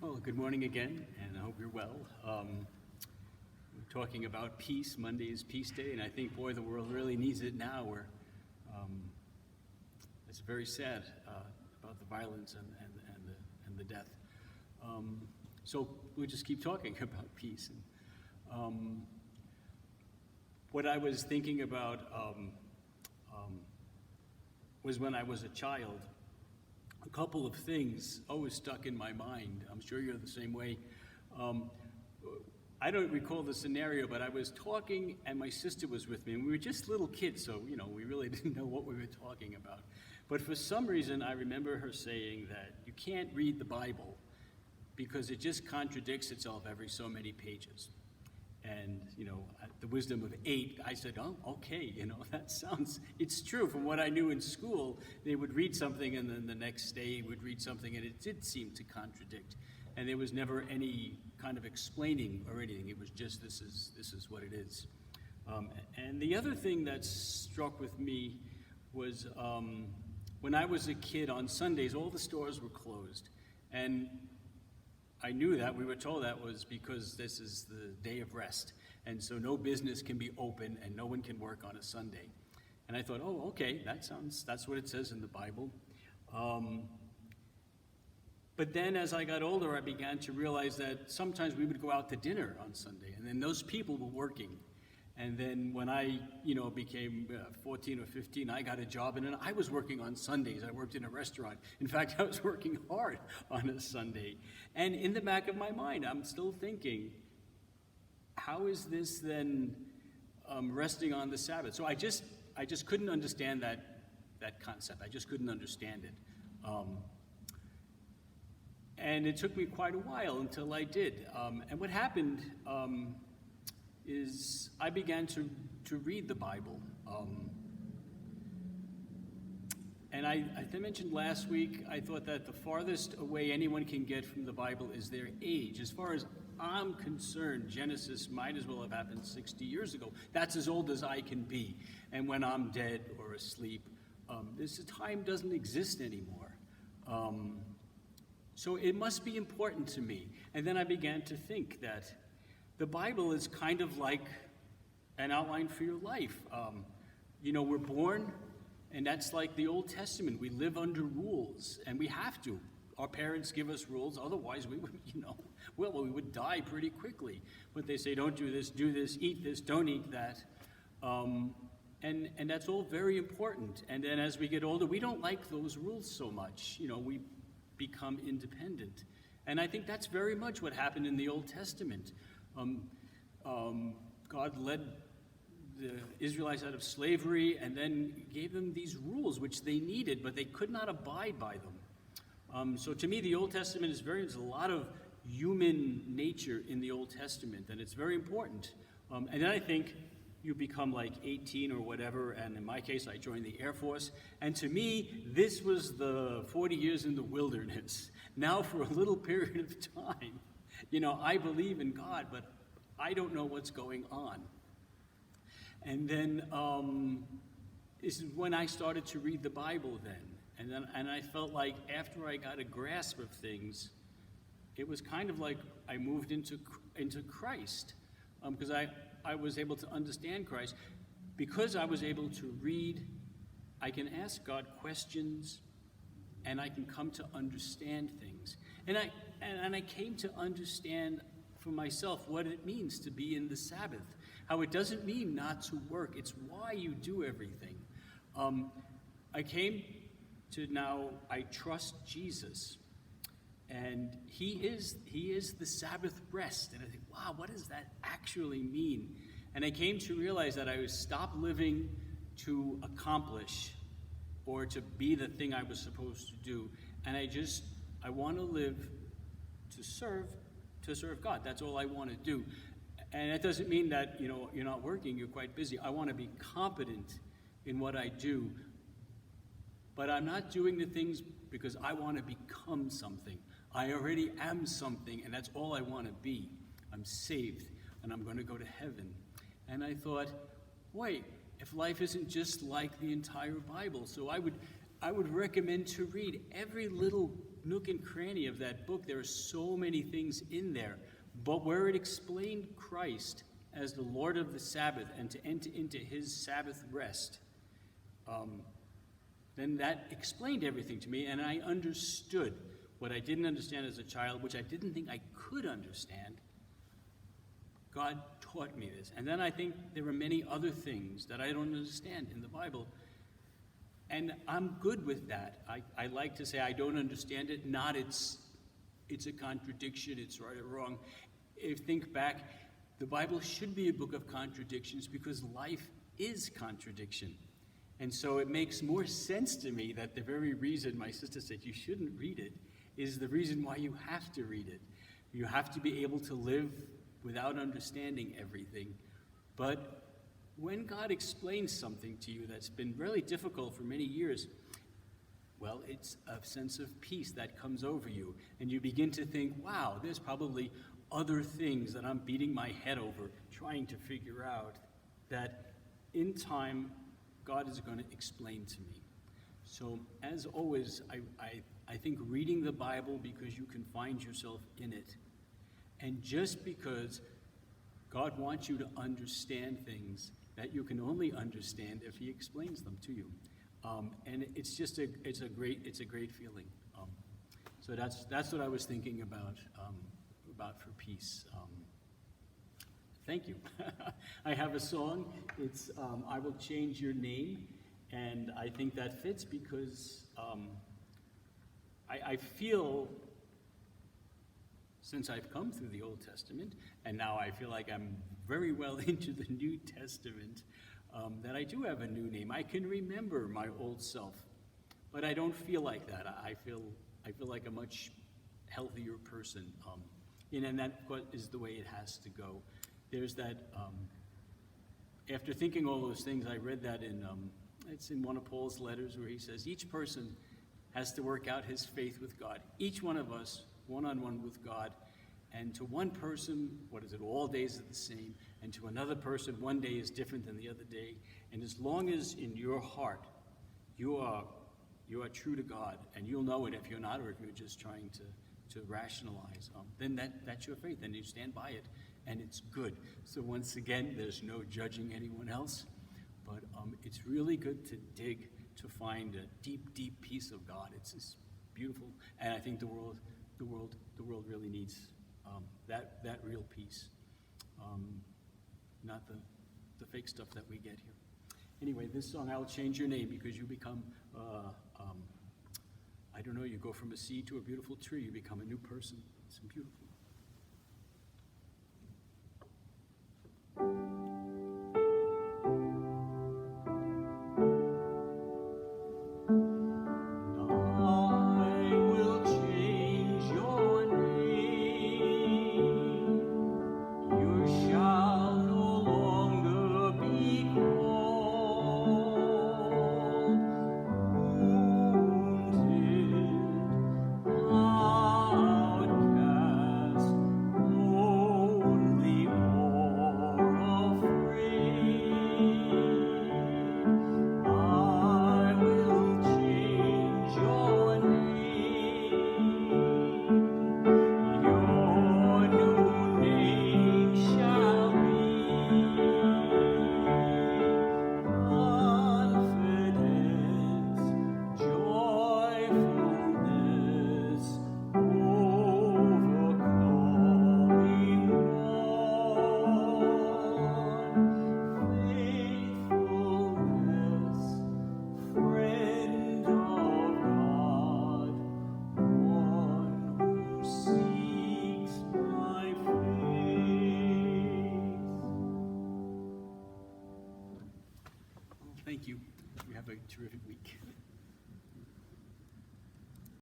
Well, good morning again, and I hope you're well. We're talking about peace. Monday is Peace Day, and I think, boy, the world really needs it now. Where it's very sad about the violence and the death. So we'll just keep talking about peace. And, what I was thinking about was when I was a child. A couple of things always stuck in my mind. I'm sure you're the same way. I don't recall the scenario, but I was talking and my sister was with me, and we were just little kids, so we really didn't know what we were talking about. But for some reason, I remember her saying that you can't read the Bible because it just contradicts itself every so many pages. And, at the wisdom of 8, I said, oh, okay, that sounds, it's true. From what I knew in school, they would read something and then the next day would read something, and it did seem to contradict. And there was never any kind of explaining or anything. It was just, this is what it is. And the other thing that struck with me was when I was a kid on Sundays, all the stores were closed. And I knew that. We were told that was because this is the day of rest. And so no business can be open and no one can work on a Sunday. And I thought, oh, okay, that's what it says in the Bible. But then as I got older, I began to realize that sometimes we would go out to dinner on Sunday, and then those people were working. And then when I, became 14 or 15, I got a job, and then I was working on Sundays. I worked in a restaurant. In fact, I was working hard on a Sunday. And in the back of my mind, I'm still thinking, how is this then resting on the Sabbath? So I just couldn't understand that concept. I just couldn't understand it. And it took me quite a while until I did. And what happened is I began to read the Bible. And I mentioned last week, I thought that the farthest away anyone can get from the Bible is their age. As far as I'm concerned, Genesis might as well have happened 60 years ago. That's as old as I can be. And when I'm dead or asleep, this time doesn't exist anymore. So it must be important to me. And then I began to think that the Bible is kind of like an outline for your life. We're born, and that's like the Old Testament. We live under rules, and we have to. Our parents give us rules, otherwise we would, we would die pretty quickly. But they say, don't do this, eat this, don't eat that. And that's all very important. And then as we get older, we don't like those rules so much. We become independent. And I think that's very much what happened in the Old Testament. God led the Israelites out of slavery and then gave them these rules which they needed, but they could not abide by them. So to me, the Old Testament there's a lot of human nature in the Old Testament, and it's very important. And then I think you become like 18 or whatever, and in my case, I joined the Air Force. And to me, this was the 40 years in the wilderness. Now for a little period of time, I believe in God, but I don't know what's going on. And then this is when I started to read the Bible then. And I felt like after I got a grasp of things, it was kind of like I moved into Christ. Because I was able to understand Christ. Because I was able to read, I can ask God questions, and I can come to understand things. And I came to understand for myself what it means to be in the Sabbath. How it doesn't mean not to work. It's why you do everything. I came to now, I trust Jesus. And he is the Sabbath rest. And I think, wow, what does that actually mean? And I came to realize that I would stop living to accomplish or to be the thing I was supposed to do. And I want to live to serve God. That's all I want to do. And that doesn't mean that, you're not working, you're quite busy. I want to be competent in what I do. But I'm not doing the things because I want to become something. I already am something, and that's all I want to be. I'm saved, and I'm going to go to heaven. And I thought, wait, if life isn't just like the entire Bible, so I would recommend to read every little nook and cranny of that book. There are so many things in there. But where it explained Christ as the Lord of the Sabbath and to enter into his Sabbath rest, then that explained everything to me, and I understood what I didn't understand as a child, which I didn't think I could understand. God taught me this. And then I think there are many other things that I don't understand in the Bible, and I'm good with that. I like to say I don't understand it, not it's a contradiction, it's right or wrong. Think back, the Bible should be a book of contradictions because life is contradiction. And so it makes more sense to me that the very reason my sister said you shouldn't read it is the reason why you have to read it. You have to be able to live without understanding everything. But when God explains something to you that's been really difficult for many years, well, it's a sense of peace that comes over you. And you begin to think, wow, there's probably other things that I'm beating my head over, trying to figure out, that in time, God is going to explain to me. So, as always, I think reading the Bible because you can find yourself in it. And just because God wants you to understand things that you can only understand if he explains them to you. And it's just a great feeling. So that's what I was thinking about for peace. Thank you. I have a song. It's I Will Change Your Name, and I think that fits because I feel, since I've come through the Old Testament, and now I feel like I'm very well into the New Testament, that I do have a new name. I can remember my old self, but I don't feel like that. I feel like a much healthier person, and that is the way it has to go. There's that, after thinking all those things, I read that it's in one of Paul's letters where he says, each person has to work out his faith with God. Each one of us, one-on-one with God. And to one person, all days are the same. And to another person, one day is different than the other day. And as long as in your heart you are true to God, and you'll know it if you're not, or if you're just trying to rationalize, then that's your faith, and you stand by it. And it's good. So once again, there's no judging anyone else, but it's really good to dig to find a deep, deep peace of God. It's beautiful, and I think the world really needs that real peace, not the fake stuff that we get here. Anyway, this song, I Will Change Your Name, because you become, you go from a seed to a beautiful tree. You become a new person. It's beautiful. Thank you. You have a terrific week.